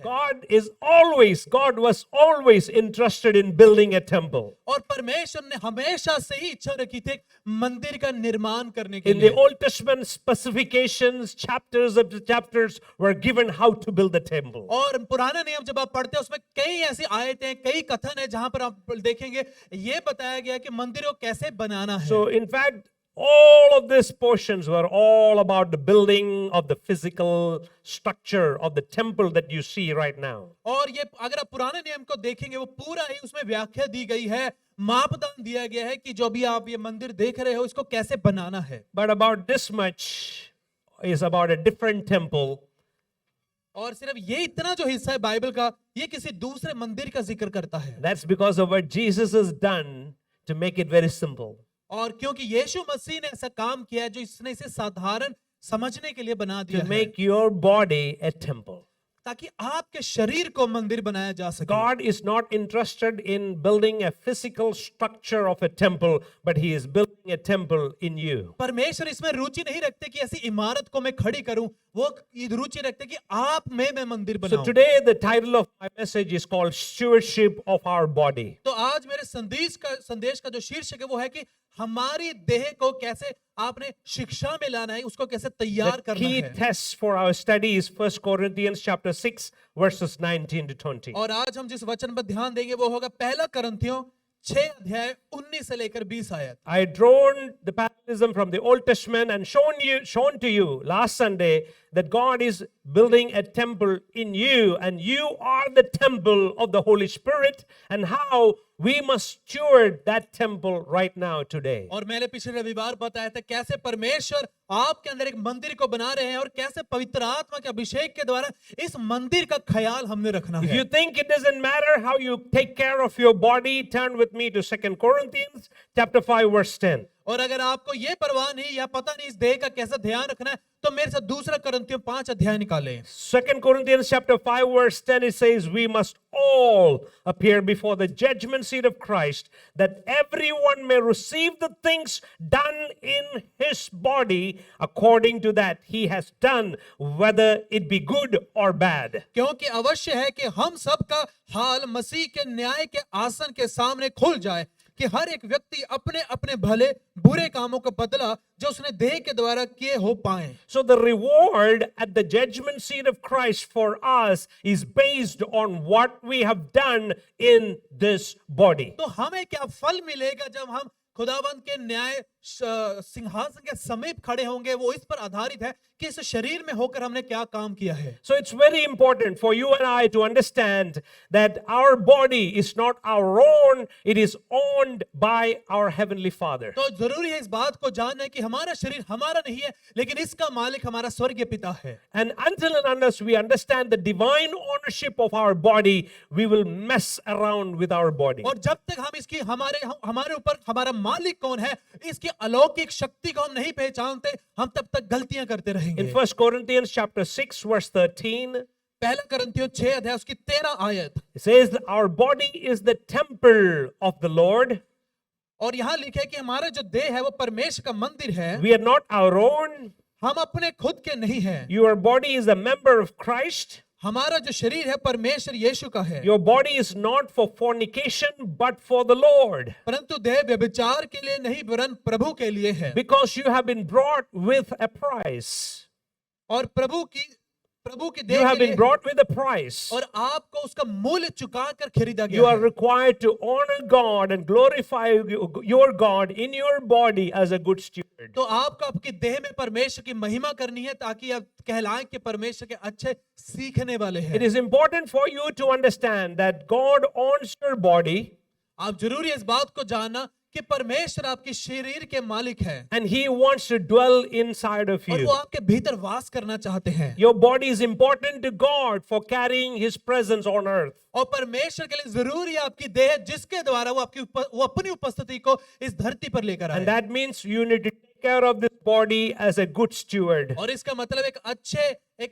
God was always interested in building a temple. और परमेश्वर ने हमेशा से ही इच्छा रखी थी मंदिर का निर्माण करने के In the लिए। Old Testament specifications, chapters of the chapters were given how to build the temple. और पुराना नियम जब आप पढ़ते हैं उसमें कई ऐसी आयतें हैं, कई कथन है जहां पर आप देखेंगे ये बताया गया कि मंदिर को कैसे बनाना है। So in fact, all of these portions were all about the building of the physical structure of the temple that you see right now. और ये अगर आप पुराने नियम को देखेंगे वो पूरा ही उसमें व्याख्या दी गई है, मापदंड दिया गया है कि जो भी आप ये मंदिर देख रहे हो इसको कैसे बनाना है। But about this much is about a different temple. और सिर्फ ये इतना जो हिस्सा है बाइबल का ये किसी दूसरे मंदिर का जिक्र करता है। That's because of what Jesus has done to make it very simple. और क्योंकि यीशु मसीह ने ऐसा काम किया है जो इसने इसे साधारण समझने के लिए बना दिया To है, make your body a temple. ताकि आपके शरीर को मंदिर बनाया जा सके। God is not interested in building a physical structure of a temple, but He is building a temple in you. परमेश्वर इसमें रुचि नहीं रखते कि ऐसी इमारत को मैं खड़ी करूं, वो रुचि रखते कि आप में मैं मंदिर So बनाऊं। today the title of my message is called Stewardship of Our Body. तो आज मेरे संदेश का जो शीर्षक है वो है कि हमारी देह को कैसे आपने शिक्षा में लाना है, उसको कैसे तैयार The करना key है। test for our study is 1 Corinthians chapter 6 verses 19 to 20. और आज हम जिस वचन पर ध्यान देंगे वो होगा पहला करंथियों 6 अध्याय 19 से लेकर 20 आयत। I had drawn the parallelism from the Old Testament and shown to you last Sunday that God is building a temple in you and you are the temple of the Holy Spirit and how we must steward that temple right now today. और मैंने पिछले रविवार बताया था कैसे परमेश्वर आपके अंदर एक मंदिर को बना रहे हैं और कैसे पवित्र आत्मा के अभिषेक के द्वारा इस मंदिर का ख्याल हमने रखना If है। you think it doesn't matter how you take care of your body, turn with me to 2 Corinthians chapter 5 verse 10. और अगर आपको ये परवाह नहीं या पता नहीं इस देह का कैसा ध्यान रखना है तो मेरे साथ दूसरा करंथियों 5 अध्याय निकालें। 2 Corinthians chapter 5 verse 10 it says we must all appear before the judgment seat of Christ that everyone may receive the things done in his body according to that he has done whether it be good or bad. क्योंकि अवश्य है कि हम सब का हाल मसीह के न्याय के आसन के सामने खुल जाए कि हर एक व्यक्ति अपने अपने भले बुरे कामों का बदला जो उसने देह के द्वारा किए हो पाए। So the reward at the judgment seat of Christ for us is based on what we have done in this body. तो हमें क्या फल मिलेगा जब हम खुदावंत के न्याय सिंहासन के समीप खड़े होंगे, वो इस पर आधारित है कि इस शरीर में होकर हमने क्या काम किया है। So it's very important for you and I to understand that our body is not our own, it is owned by our Heavenly Father. तो जरूरी है इस बात को जानना कि हमारा शरीर हमारा नहीं है लेकिन इसका मालिक हमारा स्वर्गीय पिता है। And until and unless we understand the divine ownership of our body, we will mess around with our body. और जब तक हम इसकी हमारे ऊपर हमारा मालिक कौन है इसकी अलौकिक शक्ति को हम नहीं पहचानते, हम तब तक गलतियां करते रहेंगे। In 1 Corinthians chapter 6 verse 13, पहला करंथियों 6 अध्याय उसकी 13 आयत it says that our body is the temple of the Lord. और यहाँ लिखे है कि हमारा जो देह है वो परमेश्वर का मंदिर है, We are not our own. हम अपने खुद के नहीं हैं। Your body is a member of Christ. हमारा जो शरीर है परमेश्वर यीशु का है। Your body is not for fornication but for the Lord. परंतु देह व्यभिचार के लिए नहीं वरन प्रभु के लिए है। Because you have been brought with a price. और प्रभु की You देह have के been लिए brought with a price. और आपको उसका मूल्य चुका कर खरीदा You गया are है। required to honor God and glorify your God in your body as a good steward. तो आपको आपकी देह में परमेश्वर की महिमा करनी है ताकि आप कहलाएं कि परमेश्वर के अच्छे सीखने वाले It हैं। is important for you to understand that God owns your body आप जरूरी है इस बात को जानना कि परमेश्वर आपके शरीर के मालिक है and He wants to dwell inside of और you. वो आपके भीतर वास करना चाहते हैं। Your body is important to God for carrying His presence on earth. और परमेश्वर के लिए जरूरी है आपकी देह जिसके द्वारा वो अपनी उपस्थिति को इस धरती पर लेकर And आए। that means you need to take care of this body as a good steward. और इसका मतलब एक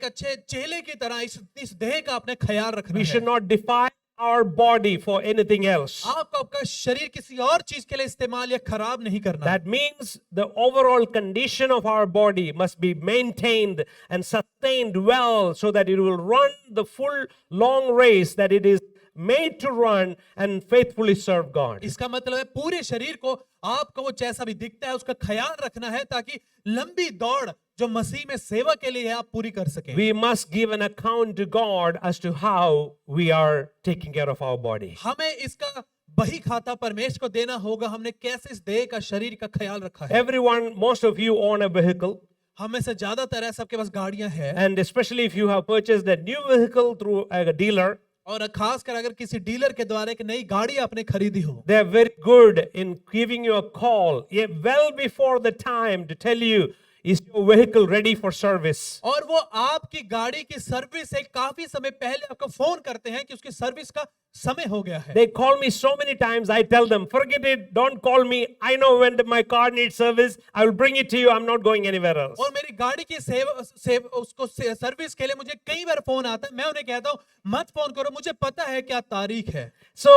अच्छे चेले की तरह इस देह का अपने ख्याल रखना We should है। not defile our body for anything else. आपको आपका शरीर किसी और चीज के लिए इस्तेमाल या खराब नहीं करना। That means the overall condition of our body must be maintained and sustained well so that it will run the full long race that it is made to run and faithfully serve God. इसका मतलब है पूरे शरीर को आपको वो जैसा भी दिखता है उसका ख्याल रखना है ताकि लंबी दौड़ जो मसीह में सेवा के लिए है आप पूरी कर सकें। We must give an account to God as to how we are taking care of our body. हमें इसका बही खाता परमेश्वर को देना होगा हमने कैसे इस देह का शरीर का ख्याल रखा है। Everyone, most of you own a vehicle, हमें से ज्यादातर है सबके पास गाड़ियां हैं and especially if you have purchased a new vehicle through a dealer, और खासकर अगर किसी डीलर के द्वारा एक नई गाड़ी आपने खरीदी हो they are very good in giving you a call well before the time to tell you, is your vehicle ready for service? और वो आपकी गाड़ी की सर्विस से काफी समय पहले आपको फोन करते हैं कि उसकी सर्विस का समय हो गया है। They call me so many times, I tell them, forget it, don't call me. I know when my car needs service, I will bring it to you, I'm not going anywhere else. और मेरी गाड़ी की उसको service के लिए मुझे कई बार phone आता है, मैं उन्हें कहता हूँ मत फोन करो, मुझे पता है क्या तारीख है। So,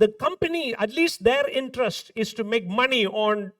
the company, at least their interest is to make money on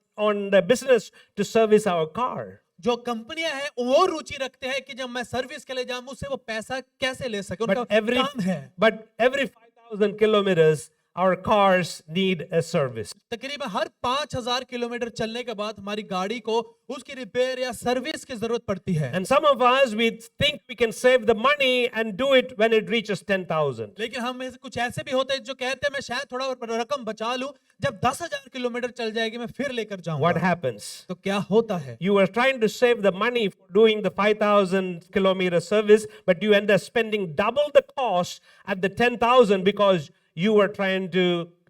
the business to service our car. जो कंपनियां हैं वो रुचि रखते हैं कि जब मैं सर्विस के लिए जाऊं मुझसे वो पैसा कैसे ले सके, उनका काम है। But every 5,000 kilometers, our cars need a service. तकरीबन हर 5,000 किलोमीटर चलने के बाद हमारी गाड़ी को उसकी रिपेयर या सर्विस की जरूरत पड़ती है। And some of us, we think we can save the money and do it when it reaches 10,000. लेकिन हम में से कुछ ऐसे भी होते हैं जो कहते हैं मैं शायद थोड़ा रकम बचा लूं, जब 10,000 किलोमीटर चल जाएगी मैं फिर लेकर जाऊंगा। What happens? तो क्या होता है? You are trying to save the money for doing the 5,000 kilometer service, but you end up spending double the cost at the 10,000 because you were trying to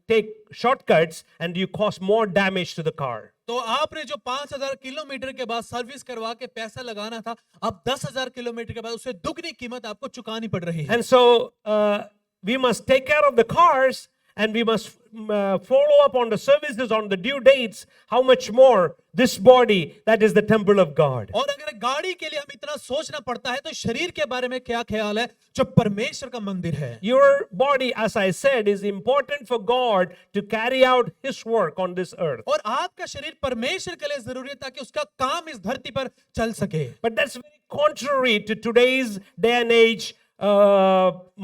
take shortcuts and you cause more damage to the car. तो आपने जो 5,000 kilometre के बाद service करवा के पैसा लगाना था, अब 10,000 किलोमीटर के बाद उससे दुगनी कीमत आपको चुकानी पड़ रही है। And so we must take care of the cars and we must follow up on the services on the due dates. How much more this body that is the temple of God. और अगर गाड़ी के लिए हम इतना सोचना पड़ता है तो शरीर के बारे में क्या ख्याल है जो परमेश्वर का मंदिर है। Your body, as I said, is important for God to carry out His work on this earth. और आपका शरीर परमेश्वर के लिए जरूरी है ताकि उसका काम इस धरती पर चल सके। But that's very contrary to today's day and age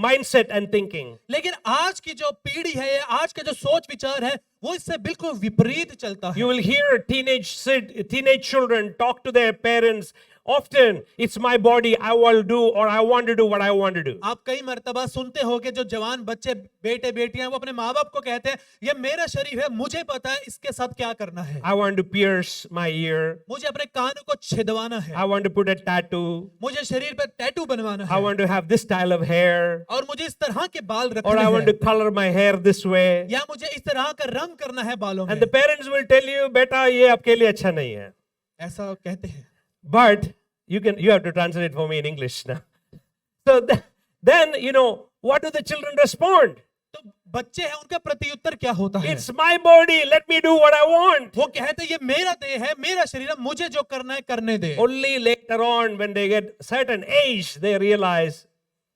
mindset and thinking. लेकिन आज की जो पीढ़ी है, आज का जो सोच विचार है, वो इससे बिल्कुल विपरीत चलता है। You will hear teenage children talk to their parents. Often, it's my body, I will do or I want to do what I want to do. आप कई मर्तबा सुनते होंगे जो जवान बच्चे बेटे बेटियां वो अपने माँ बाप को कहते हैं ये मेरा शरीर है, मुझे पता है इसके साथ क्या करना है। I want to pierce my ear. मुझे अपने कानों को छिदवाना है। I want to put a tattoo. मुझे शरीर पर टैटू बनवाना I है। want to have this style of hair. और मुझे इस तरह के बाल Or रखने I want to हैं। color my hair this way. या मुझे इस तरह का रंग करना है बालों And में। the parents will tell you, beta, ये आपके लिए अच्छा नहीं है. ऐसा कहते हैं। But you have to translate it for me in English now. So then, what do the children respond? तो बच्चे हैं उनका प्रत्युत्तर क्या होता है? It's my body, let me do what I want. वो कहते हैं ये मेरा देह है, मेरा शरीर है, मुझे जो करना है करने दे। Only later on, when they get certain age, they realize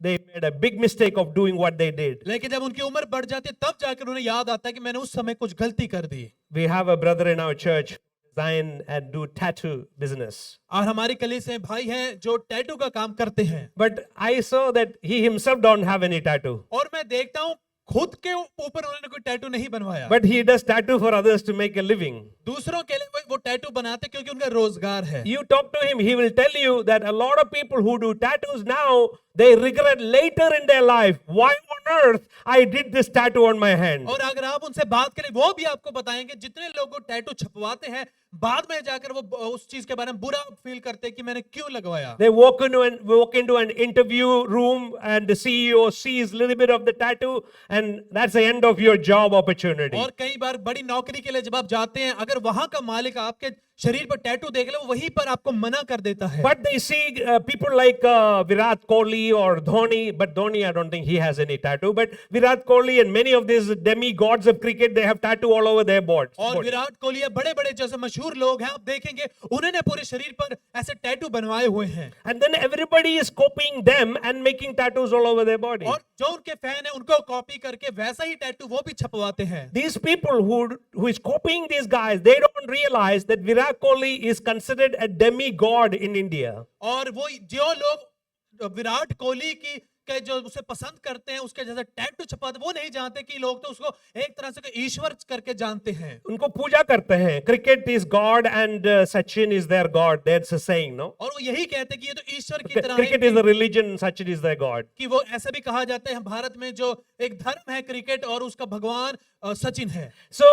they made a big mistake of doing what they did. लेकिन जब उनकी उम्र बढ़ जाती है तब जाकर उन्हें याद आता है कि मैंने उस समय कुछ गलती कर दी। We have a brother in our church design and do tattoo business. और हमारी कलीसिया में भाई हैं जो टैटू का काम करते हैं। But I saw that he himself don't have any tattoo. और मैं देखता हूँ खुद के ऊपर उन्होंने कोई टैटू नहीं बनवाया। But he does tattoo for others to make a living. दूसरों के लिए वो टैटू बनाते क्योंकि उनका रोजगार है। You talk to him, he will tell you that a lot of people who do tattoos now, they regret later in their life, why on earth I did this tattoo on my hand. और अगर आप उनसे बात करें वो भी आपको बताएंगे जितने लोग टैटू छपवाते हैं बाद में जाकर वो उस चीज के बारे में बुरा फील करते हैं कि मैंने क्यों लगवाया। They walk into an interview room and the CEO sees a little bit of the tattoo and that's the end of your job opportunity. और कई बार बड़ी नौकरी के लिए जब आप जाते हैं अगर वहां का मालिक आपके शरीर पर टैटू देख ले वहीं पर आपको मना कर देता है। But they see people like Virat Kohli or Dhoni, but Dhoni I don't think he has any tattoo, but Virat Kohli and many of these demigods of cricket, they have tattoo all over their body. और विराट कोहली बड़े बड़े जैसे मशहूर लोग हैं आप देखेंगे उन्होंने पूरे शरीर पर ऐसे टैटू बनवाए हुए हैं। And then everybody is copying them and making tattoos all over their body. और जो उनके फैन है उनको कॉपी करके वैसा ही टैटू वो भी छपवाते हैं। These people who is copying these guys, they don't realize that Virat Kohli is considered a demigod in India. और वो जो लोग विराट कोहली की के जो उसे पसंद करते हैं उसके जैसा टैटू छपाते, वो नहीं जानते कि लोग तो उसको एक तरह से ईश्वर करके जानते हैं। उनको पूजा करते हैं। Cricket is God and Sachin is their God. That's a saying, no? और वो यही कहते हैं कि ये तो ईश्वर की तरह Cricket is है the religion, Sachin is their God. कि वो ऐसा भी कहा जाता है भारत में जो एक धर्म है क्रिकेट और उसका भगवान सचिन है। So,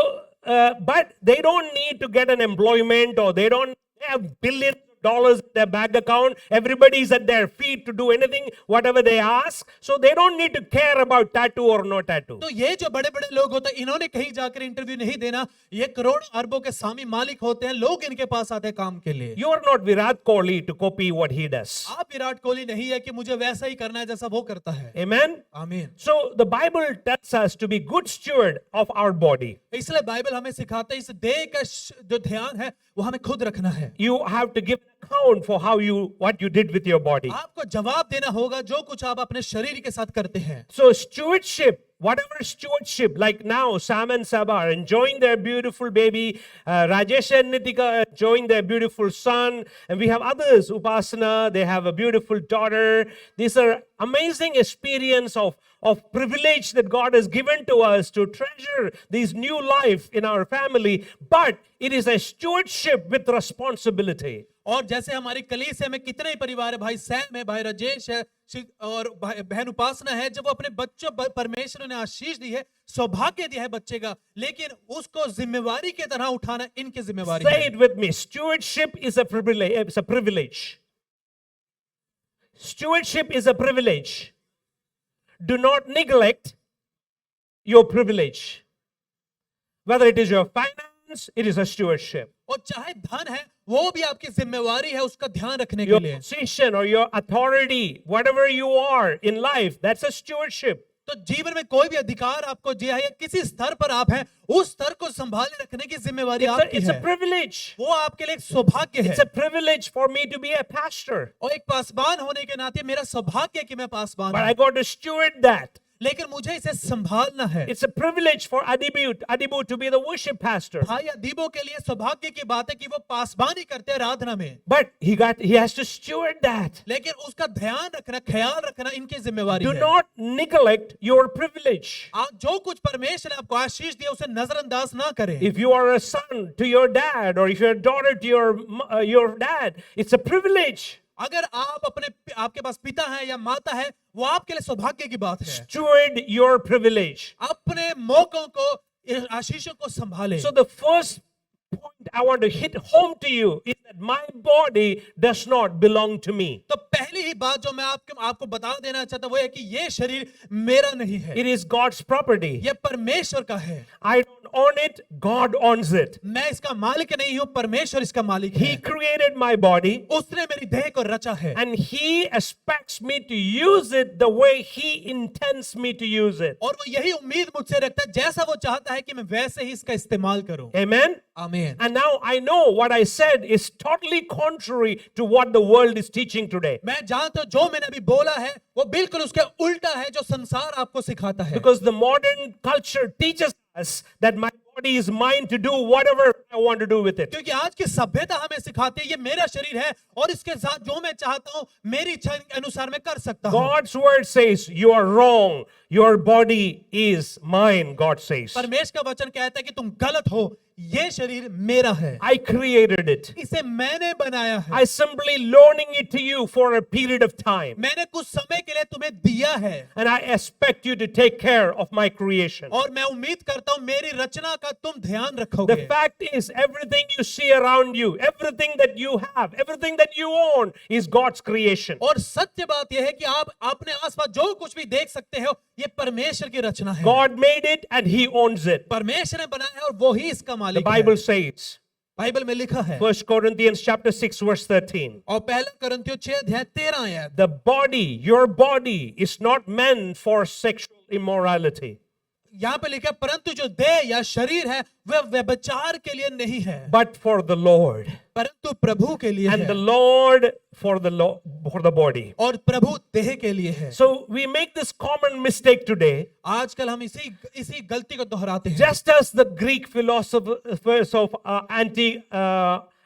but they don't need to get an employment or they don't have billions of dollars in their bank account. Everybody is at their feet to do anything, whatever they ask. So they don't need to care about tattoo or no tattoo. तो ये जो बड़े बड़े लोग होते हैं इन्होंने कहीं जाकर इंटरव्यू नहीं देना, ये करोड़ों अरबों के स्वामी मालिक होते हैं, लोग इनके पास आते हैं काम के लिए। You are not Virat Kohli to copy what he does. आप विराट कोहली नहीं है कि मुझे वैसा ही करना है जैसा वो करता है। Amen? आमीन। So the Bible tells us to be good steward of our body. इसलिए बाइबल हमें सिखाता है इस देह का जो ध्यान है वो हमें खुद रखना है। You have to give an account for what you did with your body. आपको जवाब देना होगा जो कुछ आप अपने शरीर के साथ करते हैं। So stewardship, whatever stewardship, like now Sam and Saba are enjoying their beautiful baby, Rajesh and Nitika are enjoying their beautiful son, and we have others, Upasana, they have a beautiful daughter. These are amazing experience of privilege that God has given to us to treasure this new life in our family, but it is a stewardship with responsibility. और जैसे हमारी कलीसिया में कितने ही परिवार है, भाई Sam है, भाई राजेश है और बहन उपासना है, जब वो अपने बच्चों परमेश्वर ने आशीष दी है, सौभाग्य दिया है बच्चे का, लेकिन उसको जिम्मेवारी की तरह उठाना इनकी जिम्मेवारी Say है। it with me. Stewardship is a privilege. It's a privilege. Stewardship is a privilege. Do not neglect your privilege. Whether it is your finance, it is a stewardship. और चाहे धन है वो भी आपकी जिम्मेवारी है उसका ध्यान रखने के Your लिए। position or your authority, whatever you are in life, that's a stewardship. तो जीवन में कोई भी अधिकार आपको दिया है या किसी स्तर पर आप हैं, उस स्तर को संभाले रखने की जिम्मेवारी आपकी It's a है। privilege. वो आपके लिए एक सौभाग्य है। It's a privilege for me to be a pastor. और एक पासबान होने के नाते मेरा सौभाग्य है कि मैं पासबान But हूं। I got to steward that. लेकिन मुझे इसे संभालना है। It's a privilege for Adibu to be the worship pastor. भाई अदीबों के लिए सौभाग्य की बात है कि वो पासबानी करते हैं आराधना में, But he has to steward that. लेकिन उसका ध्यान रखना, ख्याल रखना इनकी जिम्मेवारी Do है। not neglect your privilege. आप जो कुछ परमेश्वर ने आपको आशीष दिया उसे नजरअंदाज ना करें। If you are a son to your dad or if you're a daughter to your dad, it's a privilege. अगर आपके पास पिता है या माता है, वो आपके लिए सौभाग्य की बात है। Steward your privilege. अपने मौकों को, आशीषों को संभाले। So the first point I want to hit home to you is that my body does not belong to me. तो पहली ही बात जो मैं आपको बता देना चाहता हूं वो है कि ये शरीर मेरा नहीं है, It is God's property. ये परमेश्वर का है। I don't own it, God owns it. मैं इसका मालिक नहीं हूं, परमेश्वर इसका मालिक He है। created my body उसने मेरी देह को रचा है and He expects me to use it the way He intends me to use it. और वो यही उम्मीद मुझसे रखता है, जैसा वो चाहता है कि मैं वैसे ही इसका इस्तेमाल करूं। Amen? आमीन। And now I know what I said is totally contrary to what the world is teaching today. मैं जानता हूं जो मैंने अभी बोला है वो बिल्कुल उसके उल्टा है जो संसार आपको सिखाता है। Because the modern culture teaches us that my body is mine to do whatever I want to do with it. क्योंकि आज की सभ्यता हमें सिखाती है ये मेरा शरीर है और इसके साथ जो मैं चाहता हूं मेरी इच्छा के अनुसार मैं कर सकता हूं। God's word says you are wrong. Your body is mine, God says. परमेश्वर का वचन कहता है कि तुम गलत हो, ये शरीर मेरा है, I created it. इसे मैंने बनाया है, I simply loaning it to you for a period of time. मैंने कुछ समय के लिए तुम्हें दिया है And I expect you to take care of my creation. और मैं उम्मीद करता हूं मेरी रचना का तुम ध्यान The रखोगे। fact is, everything you see around you, everything that you have, everything that you own is God's creation. और सत्य बात यह है कि आप अपने आसपास जो कुछ भी देख सकते हो ये परमेश्वर की रचना है। God made it and He owns it. परमेश्वर ने बनाया है और वो ही इसका The मालिक Bible है। says, बाइबल में लिखा है 1 Corinthians chapter 6 verse 13. और पहला करंथियों 6:13 आयत, The body, your body is not meant for sexual immorality. यहाँ पे लिखा है, परंतु जो देह या शरीर है वह व्यभिचार के लिए नहीं है, but for the Lord, परंतु प्रभु के लिए and है, the Lord for the body. और प्रभु देह के लिए है। So we make this common mistake today, आजकल हम इसी गलती को दोहराते हैं। just as the Greek philosophers of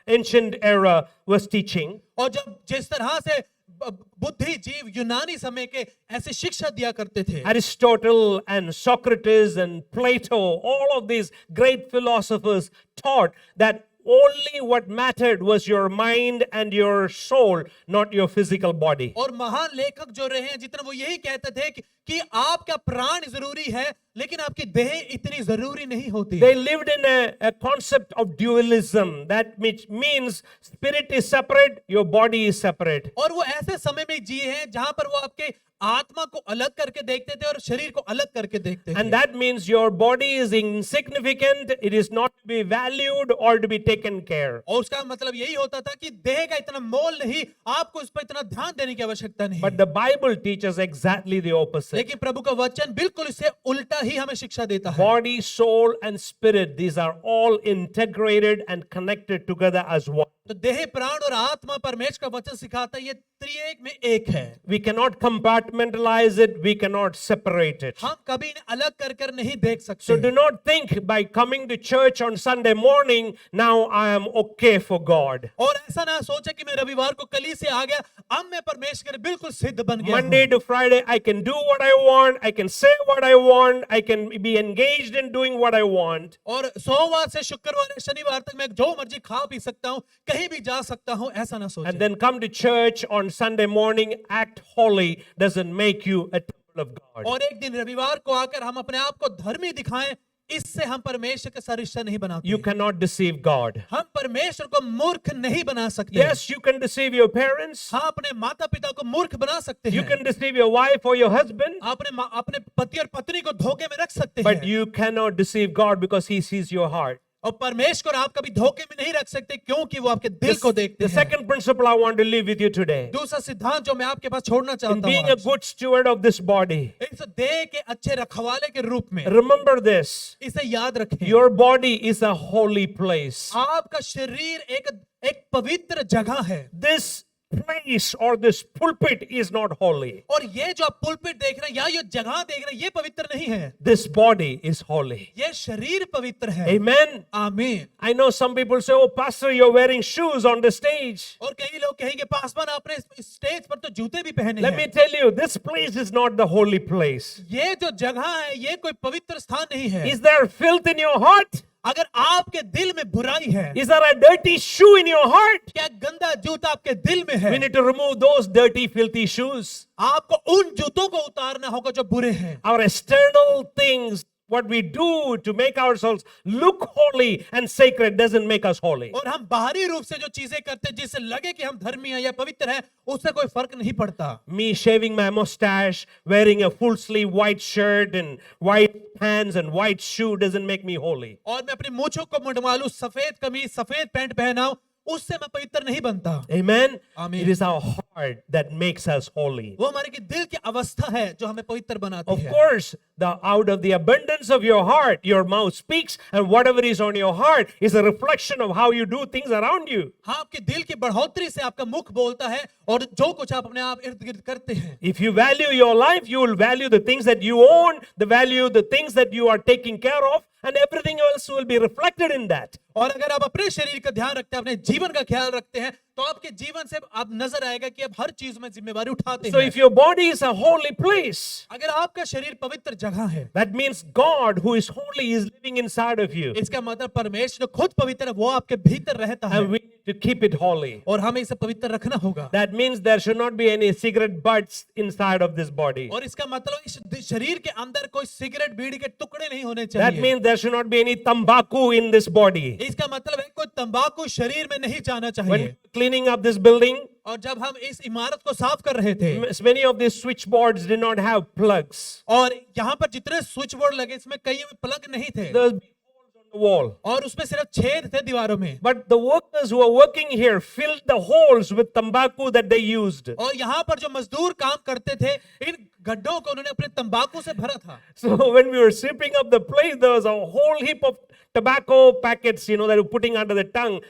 ancient era was teaching. और जब जिस तरह से बुद्धिजीव यूनानी समय के ऐसे शिक्षा दिया करते थे, Aristotle and Socrates and Plato, all of these great philosophers taught that only what mattered was your mind and your soul, not your physical body. और महान लेखक जो रहे हैं जितना वो यही कहते थे कि आपका प्राण जरूरी है लेकिन आपकी देह इतनी जरूरी नहीं होती। They lived in a concept of dualism, that means spirit is separate, your body is separate. और वो ऐसे समय में जिए हैं जहां पर वो आपके आत्मा को अलग करके देखते थे और शरीर को अलग करके देखते थे। And that means your body is insignificant, it is not to be valued or to be taken care. और उसका मतलब यही होता था कि देह का इतना मोल नहीं, आपको इस पर इतना ध्यान देने की आवश्यकता नहीं। But the Bible teaches exactly the opposite. लेकिन प्रभु का वचन बिल्कुल इससे उल्टा ही हमें शिक्षा देता है। Body, soul and spirit, these are all integrated and connected together as one. तो देह, प्राण और आत्मा परमेश्वर का वचन सिखाता है ये त्रिएक में एक है। We cannot compartmentalize it, we cannot separate it. हम कभी इन्हें अलग कर कर नहीं देख सकते। So do not think by coming to church on Sunday morning, now I am okay for God. और ऐसा ना सोचे कि मैं रविवार को कली से आ गया, अब मैं परमेश्वर के लिए बिल्कुल सिद्ध बन गया Monday हूं। to Friday, I can do what I want, I can say what I want, I can be engaged in doing what I want. और सोमवार से शुक्रवार शनिवार तक मैं जो मर्जी खा पी सकता हूँ, कहीं भी जा सकता हूँ, ऐसा ना सोचे। And then come to church on Sunday morning, act holy doesn't make you a temple of God. और एक दिन रविवार को आकर हम अपने आप को धर्मी दिखाएं, इससे हम परमेश्वर के साथ रिश्ता नहीं बनाते। You cannot deceive God. हम परमेश्वर को मूर्ख नहीं बना सकते। Yes, you can deceive your parents. हाँ, अपने माता पिता को मूर्ख बना सकते You हैं। can deceive your wife or your husband. अपने पति और पत्नी को धोखे में रख सकते But हैं। you cannot deceive God because He sees your heart. और परमेश्वर आप कभी धोखे में नहीं रख सकते क्योंकि वो आपके दिल को देखते The हैं। second principle I want to leave with you today. दूसरा सिद्धांत जो मैं आपके पास छोड़ना In चाहता being हूँ a आज, good steward of this body, इस देह के अच्छे रखवाले के रूप में remember this. इसे याद रखें। Your body is a holy place. आपका शरीर एक पवित्र जगह है। This place or this pulpit is not holy. और ये जो आप पुलपिट देख रहे हैं या ये जगह देख रहे हैं ये पवित्र नहीं है। This body is holy. ये शरीर पवित्र है। Amen. आमीन। I know some people say, oh, Pastor, you're wearing shoes on the stage. और कई लोग कहेंगे पासवान आपने स्टेज पर तो जूते भी पहने Let me हैं। tell you, this place is not the holy place. ये जो जगह है ये कोई पवित्र स्थान नहीं है। Is there filth in your heart? अगर आपके दिल में बुराई है, Is there a dirty shoe in your heart? क्या गंदा जूता आपके दिल में है? We need to remove those dirty, filthy shoes. आपको उन जूतों को उतारना होगा जो बुरे हैं। Our external things, what we do to make ourselves look holy and sacred, doesn't make us holy. और हम बाहरी रूप से जो चीजें करते हैं जिससे लगे कि हम धर्मी हैं या पवित्र हैं, उससे कोई फर्क नहीं पड़ता। Me shaving my mustache, wearing a full sleeve white shirt and white pants and white shoe doesn't make me holy. और मैं अपनी मूंछों को मुंडवा लूं, सफेद कमीज, सफेद पैंट पहनाऊं, उससे मैं पवित्र नहीं बनता। Amen? Amen. It is our heart that makes us holy. वो हमारे की दिल की अवस्था है जो हमें पवित्र बनाती Of है। course, out of the abundance of your heart, your mouth speaks, and whatever is on your heart is a reflection of how you do things around you. हाँ, आपके दिल की बढ़ोतरी से आपका मुख बोलता है और जो कुछ आप अपने आप इर्द गिर्द करते हैं। If you value your life, you will value the things that you own, the things that you are taking care of, and everything else will be reflected in that. और अगर आप अपने शरीर का ध्यान रखते हैं, अपने जीवन का ख्याल रखते हैं, तो आपके जीवन से आप नजर आएगा कि आप हर चीज में जिम्मेवारी उठाते So हैं। if your body is a holy place, अगर आपका शरीर पवित्र जगह है, that means God who is holy is living inside of you. इसका मतलब परमेश्वर जो खुद पवित्र है वो आपके भीतर रहता है And we need to keep it holy. और हमें इसे पवित्र रखना होगा। That means there should not be any cigarette butts inside of this body. और इसका मतलब इस शरीर के अंदर कोई सिगरेट बीड़ी के टुकड़े नहीं होने That चाहिए। means there should not be any tambaku in this body. इसका मतलब है कोई तंबाकू शरीर में नहीं जाना When चाहिए। cleaning up this building, और जब हम इस इमारत को साफ कर रहे थे many of these switchboards did not have plugs. और यहाँ पर जितने स्विच बोर्ड लगे इसमें कई में प्लग नहीं थे There was big holes on the wall. और उसमें सिर्फ छेद थे दीवारों में। But the workers who are working here filled the holes with tobacco that they used. और यहाँ पर जो मजदूर काम करते थे इन गड्ढों को उन्होंने अपने तंबाकू से भरा था। So when we were sweeping up the place, there was a whole heap of tobacco packets, that were putting under the tongue,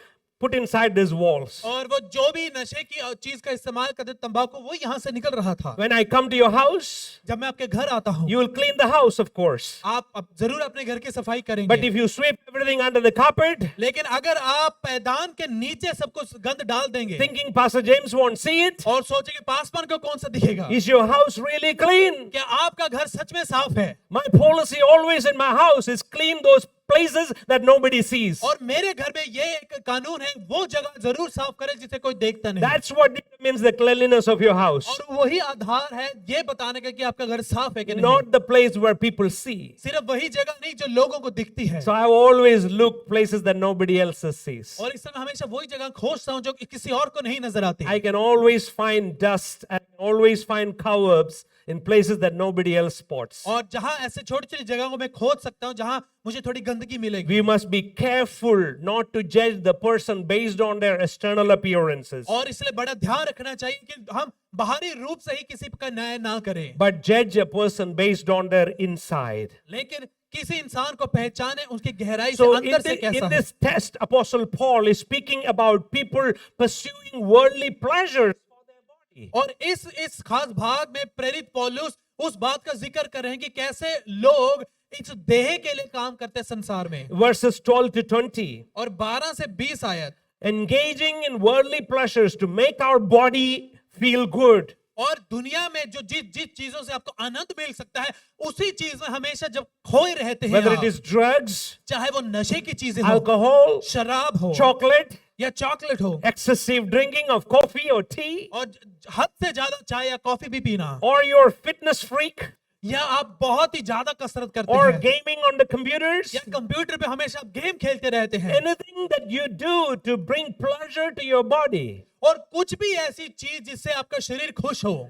put inside these walls. और वो जो भी नशे की चीज का इस्तेमाल करते तंबाकू वो यहाँ से निकल रहा था। When I come to your house, जब मैं आपके घर आता हूँ, you will clean the house, of course. आप जरूर अपने घर की सफाई But करेंगे, if you sweep everything under the carpet, लेकिन अगर आप पैदान के नीचे सब कुछ गंद डाल देंगे thinking Pastor James won't see it, और सोचेंगे पासवान को कौन सा दिखेगा, is your house really clean? क्या आपका घर सच में साफ है? My policy always in my house is clean those places that nobody sees. और मेरे घर में ये एक कानून है, वो जगह जरूर साफ करें जिसे कोई देखता नहीं। That's what determines the cleanliness of your house, और वही आधार है ये बताने का कि आपका घर साफ है कि नहीं। not the place where people see. सिर्फ वही जगह नहीं जो लोगों को दिखती है। So I always look places that nobody else sees. और इस समय हमेशा वही जगह खोजता हूँ जो किसी और को नहीं नजर आती। I can always find dust and always find cobwebs in places that nobody else spots. और जहां ऐसे छोटी छोटी जगहों को मैं खोज सकता हूं जहां मुझे थोड़ी गंदगी मिलेगी। We must be careful not to judge the person based on their external appearances, और इसलिए बड़ा ध्यान रखना चाहिए कि हम बाहरी रूप से ही किसी का न्याय ना करें, but judge a person based on their inside. लेकिन किसी इंसान को पहचाने उसकी गहराई So से अंदर से कैसा in है। this test, Apostle Paul is speaking about people pursuing worldly pleasures for their body. और इस खास भाग में प्रेरित पौलुस उस बात का जिक्र कर रहे हैं कि कैसे लोग इस देह के लिए काम करते हैं संसार में। Verses 12 to 20. और 12 से 20 आयत, Engaging in worldly pleasures to make our body feel good. और दुनिया में जो जिस चीजों से आपको आनंद मिल सकता है उसी चीज में हमेशा जब खोए रहते हैं Whether आप, it is drugs, चाहे वो नशे की चीजें हो, alcohol, शराब हो, chocolate, या चॉकलेट हो, excessive drinking of coffee or tea, और हद से ज्यादा चाय या कॉफी भी पीना, or you're a fitness freak, या आप बहुत ही ज्यादा कसरत करते or हैं, gaming on the computers, या कंप्यूटर पे हमेशा आप गेम खेलते रहते हैं, anything that you do to bring pleasure to your body. और कुछ भी ऐसी चीज जिससे आपका शरीर खुश हो।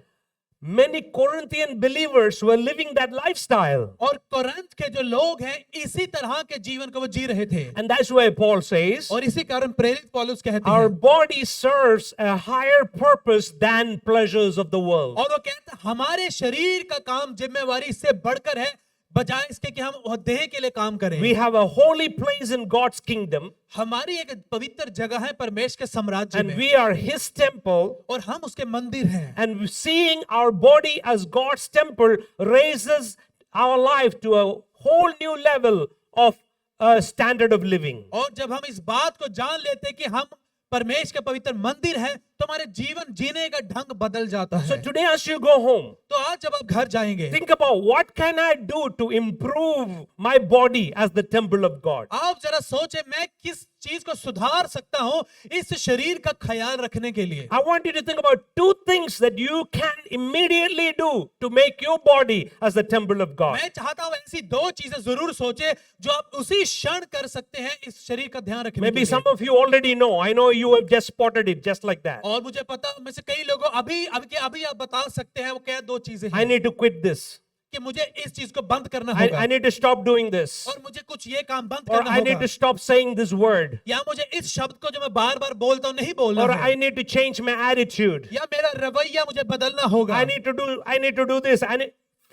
Many Corinthian believers were living that lifestyle. और कोरिन्थ के जो लोग हैं इसी तरह के जीवन को वो जी रहे थे, And that's why Paul says, और इसी कारण प्रेरित पौलुस कहते our हैं, body serves a higher purpose than pleasures of the world. और वो कहते हैं हमारे शरीर का काम जिम्मेवारी इससे बढ़कर है बजाय इसके कि हम देह के लिए काम करें। We have a holy place in God's kingdom, हमारी एक पवित्र जगह है परमेश्वर के साम्राज्य and में, we are His temple. और हम उसके मंदिर हैं। And seeing our body as God's temple raises our life to a whole new level of standard of living. और जब हम इस बात को जान लेते हैं कि हम परमेश्वर के पवित्र मंदिर है तो हमारे जीवन जीने का ढंग बदल जाता So है। today, as you go home, तो आज जब आप घर जाएंगे, think about what can I do to improve my body as the temple of God. आप जरा सोचें मैं किस चीज को सुधार सकता हूं इस शरीर का ख्याल रखने के लिए। I want you to think about two things that you can immediately do to make your body as the temple of God. मैं चाहता हूं ऐसी दो चीजें जरूर सोचे जो आप उसी क्षण कर सकते हैं इस शरीर का ध्यान रखने के Maybe some लिए। of you already know. I know you have just spotted it just like that. और मुझे पता में से कई लोगों अभी आप बता सकते हैं वो क्या दो चीजें I हैं need to quit this. कि मुझे इस चीज को बंद करना I होगा, need to stop doing this. और मुझे कुछ ये काम बंद Or करना I need होगा, to stop saying this word. या मुझे इस शब्द को जो मैं बार बार बोलता हूँ नहीं बोलना Or है, I need to change my attitude. या मेरा रवैया मुझे बदलना होगा। I need to do this.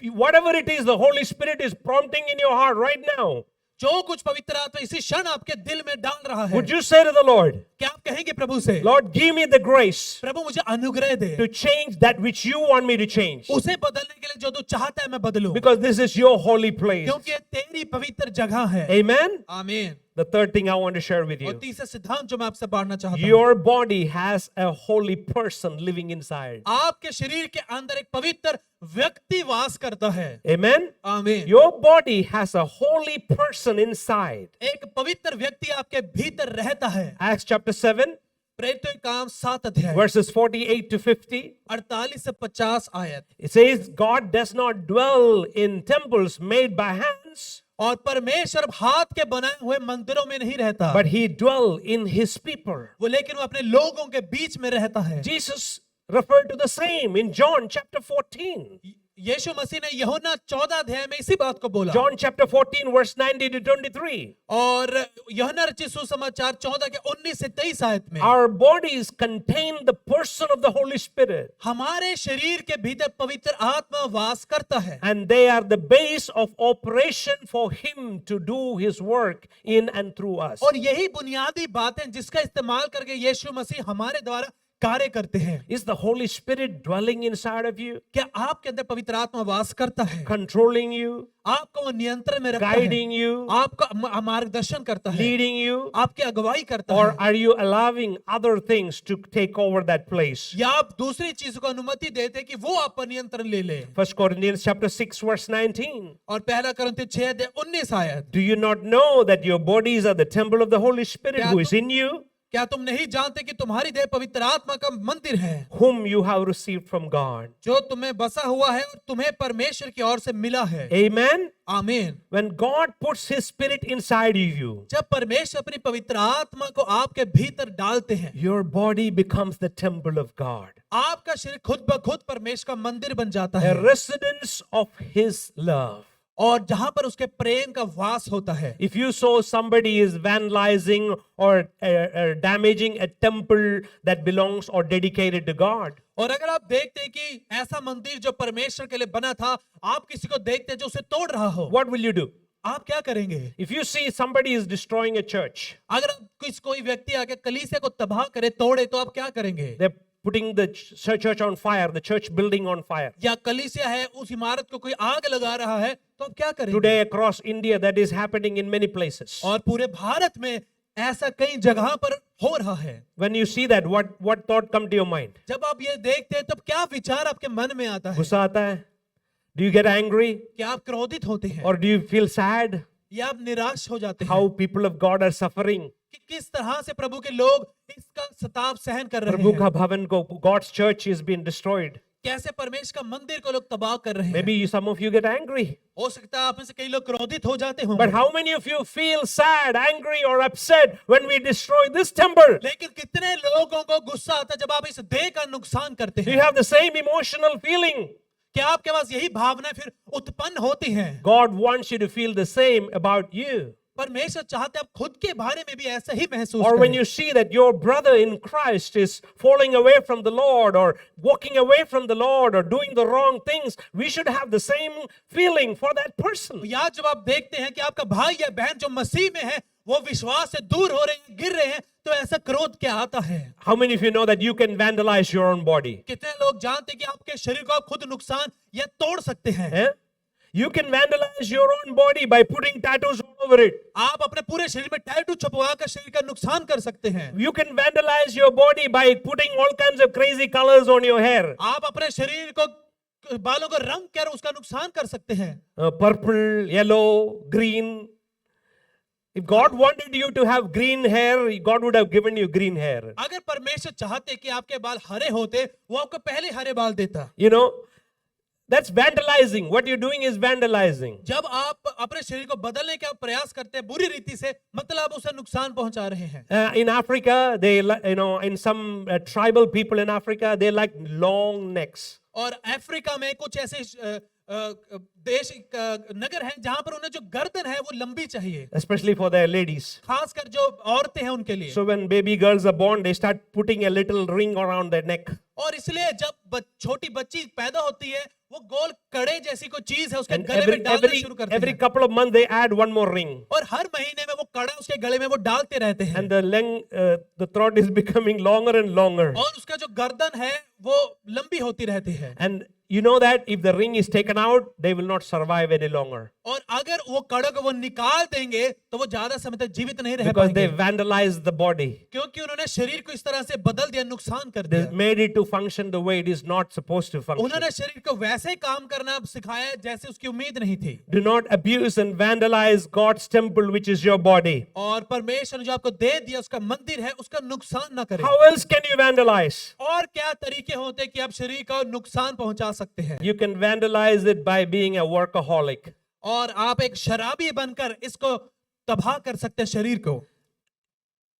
Whatever it is, the Holy Spirit is prompting in your heart right now. जो कुछ पवित्र आत्मा इसी क्षण आपके दिल में डाल रहा है, Would you say to the Lord, क्या आप कहेंगे प्रभु से, Lord, give me the grace प्रभु मुझे अनुग्रह दे to change that which you want me to change? उसे बदलने के लिए जो तू चाहता है मैं बदलूं, Because this is your holy place. क्योंकि ये तेरी पवित्र जगह है। Amen? आमीन। The third thing I want to share with और you. तीसरा सिद्धांत जो मैं आपसे बांटना चाहता हूँ, Your body has a holy person living inside. आपके शरीर के अंदर एक पवित्र व्यक्ति वास करता है। Amen? आमीन। Your body has a holy person inside. एक पवित्र व्यक्ति आपके भीतर रहता है। Acts chapter 7, प्रेरितों के काम 7 अध्याय verses 48 to 50. 48 से 50 आयत। It says, God does not dwell in temples made by hands, और परमेश्वर हाथ के बनाए हुए मंदिरों में नहीं रहता, but He dwell in His people. वो लेकिन वो अपने लोगों के बीच में रहता है। Jesus referred to the same in John chapter 14. यीशु मसीह ने यूहन्ना 14 अध्याय में इसी बात को बोला। John chapter 14, verse 19 to 23. और यूहन्ना रचित सुसमाचार 14 के 19 से 23 आयत में Our bodies contain the person of the Holy Spirit, हमारे शरीर के भीतर पवित्र आत्मा वास करता है and they are the base of operation for Him to do His work in and through us. और यही बुनियादी बातें जिसका इस्तेमाल करके यीशु मसीह हमारे द्वारा कार्य करते हैं। Is the Holy Spirit dwelling inside of you, क्या आपके अंदर पवित्र आत्मा वास करता है? controlling you, आपको वो नियंत्रण में रखता guiding है, you, आपका मार्गदर्शन करता है, leading you, आपकी अगुवाई करता or है, are you allowing other things to take over that place? या आप दूसरी चीज को अनुमति देते कि वो आप पर नियंत्रण ले ले? 1 Corinthians chapter 6, verse 19. और पहला कुरिन्थियों 6 अध्याय 19 आयत, Do you not know that your bodies are the temple of the Holy Spirit who is in you, क्या तुम नहीं जानते कि तुम्हारी देह पवित्र आत्मा का मंदिर है whom you have received from God? जो तुम्हें बसा हुआ है और तुम्हें परमेश्वर की ओर से मिला है? Amen. आमीन। When God puts His Spirit inside of you, जब परमेश्वर अपनी पवित्र आत्मा को आपके भीतर डालते हैं, your body becomes the temple of God, आपका शरीर खुद ब खुद परमेश्वर का मंदिर बन जाता a है residence of His love. और जहां पर उसके प्रेम का वास होता है। If you saw somebody is vandalizing or damaging a temple that belongs or dedicated to God, और अगर आप देखते हैं कि ऐसा मंदिर जो परमेश्वर के लिए बना था, आप किसी को देखते हैं जो उसे तोड़ रहा हो, what will you do? आप क्या करेंगे? If you see somebody is destroying a church, अगर कोई व्यक्ति आके कलीसिया को तबाह करे, तोड़े, तो आप क्या करेंगे? they're putting the church on fire, the church building on fire. या कलीसिया है, उस इमारत को कोई आग लगा रहा है, तो आप क्या करेंगे? Today across India, that is happening in many places. और पूरे भारत में ऐसा कई जगह पर हो रहा है। When you see that, what thought come to your mind? जब आप ये देखते हैं तब क्या विचार आपके मन में आता है? गुस्सा आता है? Do you get angry? क्या आप क्रोधित होते हैं? Or do you feel sad या आप निराश हो जाते हैं? how people of God are suffering? कि किस तरह से प्रभु के लोग इसका सताव सहन कर रहे प्रभु हैं? का भवन को, God's church is being destroyed. कैसे परमेश्वर का मंदिर को लोग तबाह कर रहे हैं? Maybe some of you get angry. हो सकता है आप में से कई लोग क्रोधित हो जाते हों। But how many of you feel sad, angry, or upset when we destroy this temple? लेकिन कितने लोगों को गुस्सा आता है जब आप इस देह का नुकसान करते Do हैं? you have the same emotional feeling? क्या आपके पास यही भावना फिर उत्पन्न होती हैं? God wants you to feel the same about you. परमेश्वर चाहते हैं आप खुद के बारे में भी ऐसा ही महसूस Or when करें। you see that your brother in Christ is falling away from the Lord or walking away from the Lord or doing the wrong things, we should have the same feeling for that person. या जब आप देखते हैं कि आपका भाई या बहन जो मसीह में है वो विश्वास से दूर हो रहे हैं, गिर रहे हैं, तो ऐसा क्रोध क्या आता है? How many of you know that you can vandalize your own body? कितने लोग जानते हैं कि आपके शरीर को आप खुद नुकसान या तोड़ सकते हैं? Eh? You can vandalize your own body by putting tattoos all over it. आप अपने पूरे शरीर में टैटू छपवा कर शरीर का नुकसान कर सकते हैं। You can vandalize your body by putting all kinds of crazy colors on your hair. आप अपने शरीर को बालों को रंग कर उसका नुकसान कर सकते हैं। Purple, yellow, green. If God wanted you to have green hair, God would have given you green hair. अगर परमेश्वर चाहते कि आपके बाल हरे होते, वो आपको पहले हरे बाल देता। You know, that's vandalizing. What you're doing is vandalizing. जब आप अपने शरीर को बदलने का प्रयास करते हैं बुरी रीति से, मतलब आप उसे नुकसान पहुंचा रहे हैं। In Africa, in some tribal people in Africa, they like long necks. और अफ्रीका में कुछ ऐसे देश नगर हैं जहां पर उन्हें जो गर्दन है वो लंबी चाहिए, Especially for their ladies. खासकर जो औरतें हैं उनके लिए। So when baby girls are born, they start putting a little ring around their neck. और इसलिए जब छोटी बच्ची पैदा होती है वो गोल कड़े जैसी कोई चीज है उसके And गले में डालना शुरू करते every हैं, couple of months they add one more ring. और हर महीने में वो कड़ा उसके गले में वो डालते रहते हैं, And the throat is becoming longer and longer. और उसका जो गर्दन है वो लंबी होती रहती है। And you know that if the ring is taken out, they will not survive any longer. और अगर वो कड़ों को वो निकाल देंगे तो वो ज्यादा समय तक जीवित नहीं रह Because they पाएंगे, vandalized the body. क्योंकि उन्होंने शरीर को इस तरह से बदल दिया, नुकसान कर They दिया। made it to function the way it is not supposed to function. उन्होंने शरीर को वैसे ही काम करना सिखाया जैसे उसकी उम्मीद नहीं थी। Do not abuse and vandalize God's temple, which is your body. और परमेश्वर ने जो आपको दे दिया उसका मंदिर है, उसका नुकसान ना करें। How else can you vandalize? और क्या तरीके होते हैं कि आप शरीर को नुकसान पहुंचा सकते हैं? You can vandalize it by being a workaholic. और आप एक शराबी बनकर इसको तबाह कर सकते हैं शरीर को।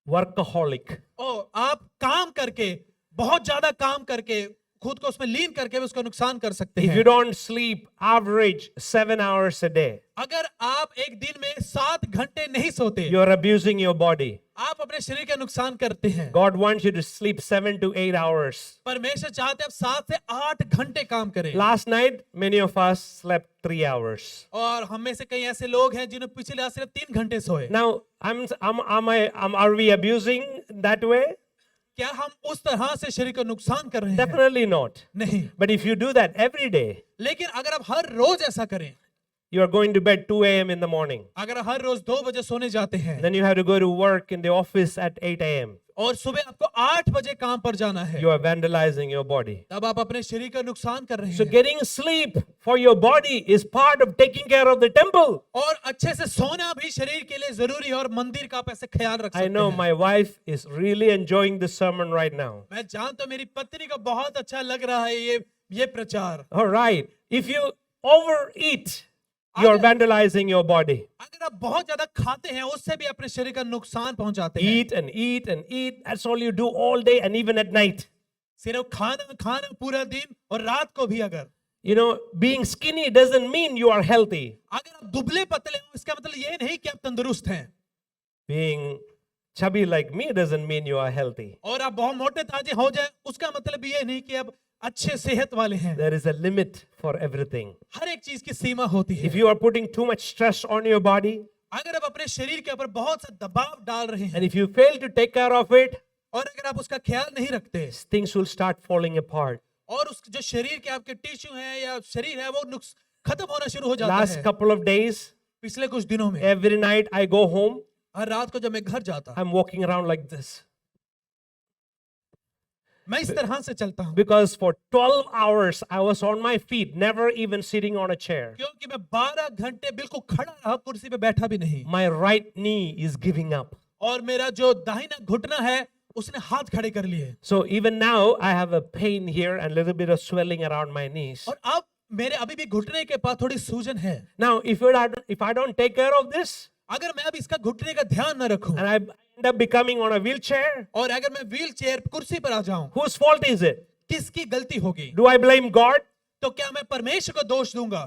Workaholic. और आप काम करके, बहुत ज्यादा काम करके खुद को उसमें लीन करके भी उसका नुकसान कर सकते If हैं। you don't sleep average 7 hours a day, अगर आप एक दिन में 7 घंटे नहीं सोते, you're abusing your body. आप अपने शरीर का नुकसान करते हैं। God wants you to sleep 7 to 8 hours. परमेश्वर चाहते हैं आप 7 से 8 घंटे काम करें। Last night, many of us slept 3 hours. और हम में से कई ऐसे लोग हैं जिन्होंने पिछले रात सिर्फ 3 घंटे सोए। Now, are we abusing that way? क्या हम उस तरह से शरीर को नुकसान कर रहे हैं? Definitely not. नहीं। But if you do that every day, लेकिन अगर आप हर रोज ऐसा करें, you are going to bed 2 a.m. in the morning. अगर हर रोज 2 बजे सोने जाते हैं Then you have to go to work in the office at 8 a.m. और सुबह आपको 8 बजे काम पर जाना है, You are vandalizing your body. तब आप अपने शरीर का नुकसान कर रहे So हैं। getting sleep for your body is part of taking care of the temple. और अच्छे से सोना भी शरीर के लिए जरूरी है और मंदिर का आप ऐसे ख्याल रख I सकते know हैं। my wife is really enjoying this sermon right now. मैं जानता हूं मेरी पत्नी को बहुत अच्छा लग रहा है ये प्रचार। All right. If you overeat, you're vandalizing your body. अगर आप बहुत ज्यादा खाते हैं उससे भी अपने शरीर का नुकसान पहुंचाते हैं। Eat and eat and eat. That's all you do all day and even at night. सिर्फ खाना खाना पूरा दिन और रात को भी अगर You know, being skinny doesn't mean you are healthy. अगर आप दुबले पतले हो इसका मतलब ये नहीं कि आप तंदुरुस्त हैं। Being chubby like me doesn't mean you are healthy. और आप बहुत मोटे ताजे हो जाए उसका मतलब ये नहीं कि आप अच्छे सेहत वाले हैं। There is a limit for everything. हर एक चीज की सीमा होती है। If you are putting too much stress on your body, अगर आप अपने शरीर के ऊपर बहुत सा दबाव डाल रहे हैं and if you fail to take care of it, और अगर आप उसका ख्याल नहीं रखते things will start falling apart. और उस जो शरीर के आपके टिश्यू हैं या शरीर है वो नुक्स खत्म होना शुरू हो जाता Last है। couple of days, पिछले कुछ दिनों में every night I go home, हर रात को जब मैं घर जाता I'm walking around like this. मैं इस तरह से चलता हूँ Because for 12 hours I was on my feet, never even sitting on a chair. क्योंकि मैं 12 घंटे बिल्कुल खड़ा रहा, कुर्सी पे बैठा भी नहीं। My right knee is giving up. और मेरा जो दाहिना घुटना है उसने हाथ खड़े कर लिए। So even now I have a pain here and a little bit of swelling around my knees. और अब मेरे अभी भी घुटने के पास थोड़ी सूजन है। Now if I don't take care of this अगर मैं अब इसका घुटने का ध्यान न रखूं and I end up becoming on a wheelchair, और अगर मैं व्हील चेयर कुर्सी पर आ जाऊं, whose fault is it? किसकी गलती होगी? Do I blame God? तो क्या मैं परमेश्वर को दोष दूंगा?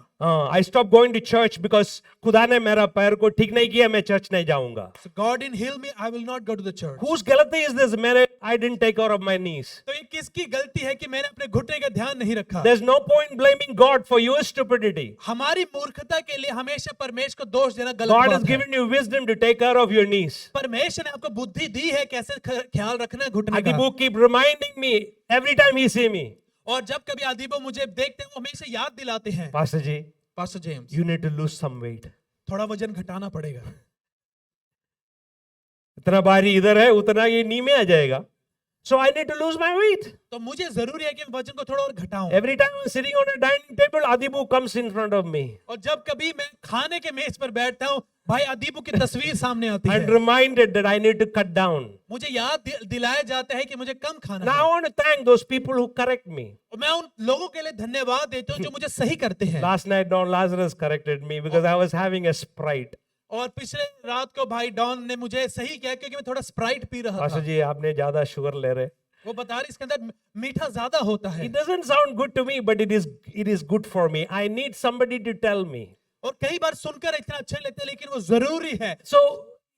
I stopped going to church because खुदा ने मेरा पैर को ठीक नहीं किया, मैं चर्च नहीं जाऊंगा. So God didn't heal me, I will not go to the church. Whose गलती is this? I didn't take care of my knees. तो ये किसकी गलती है कि मैंने अपने घुटने का ध्यान नहीं रखा? There's no point blaming God for your stupidity. हमारी मूर्खता के लिए हमेशा परमेश्वर को दोष देना गलत God बात has है। given you wisdom to take care of your knees. परमेश्वर ने आपको बुद्धि दी है कैसे ख्याल रखना है घुटने का। Adibu keep reminding me every time he see me. और जब कभी आदिबो मुझे देखते हैं वो हमेशा याद दिलाते हैं, Pastor Ji, pastor James you need to lose some weight. थोड़ा वजन घटाना पड़ेगा। इतना भारी इधर है उतना ये नी में आ जाएगा. So I need to lose my weight. तो मुझे जरूरी है कि मैं वजन को थोड़ा और घटाऊं। Every time I'm sitting on a dining table, Adibu comes in front of me और जब कभी मैं खाने के मेज पर बैठता हूँ भाई अदीबो की तस्वीर सामने आती and है। reminded that I need to cut down. मुझे याद दिलाया जाता है कि मुझे कम खाना Now I है। want to thank those people who correct me. और मैं उन लोगों के लिए धन्यवाद देता हूँ जो मुझे सही करते हैं। Last night Don Lazarus corrected me because I was having a Sprite. और पिछले रात को भाई डॉन ने मुझे सही किया क्योंकि मैं थोड़ा स्प्राइट पी रहा Pastor था। जी आपने ज्यादा शुगर ले रहे. वो बता रहे इसके अंदर मीठा ज्यादा होता है। It doesn't sound good to me, but it is good for me. I need somebody to tell me. और कई बार सुनकर इतना अच्छा लगता है लेकिन वो जरूरी है। So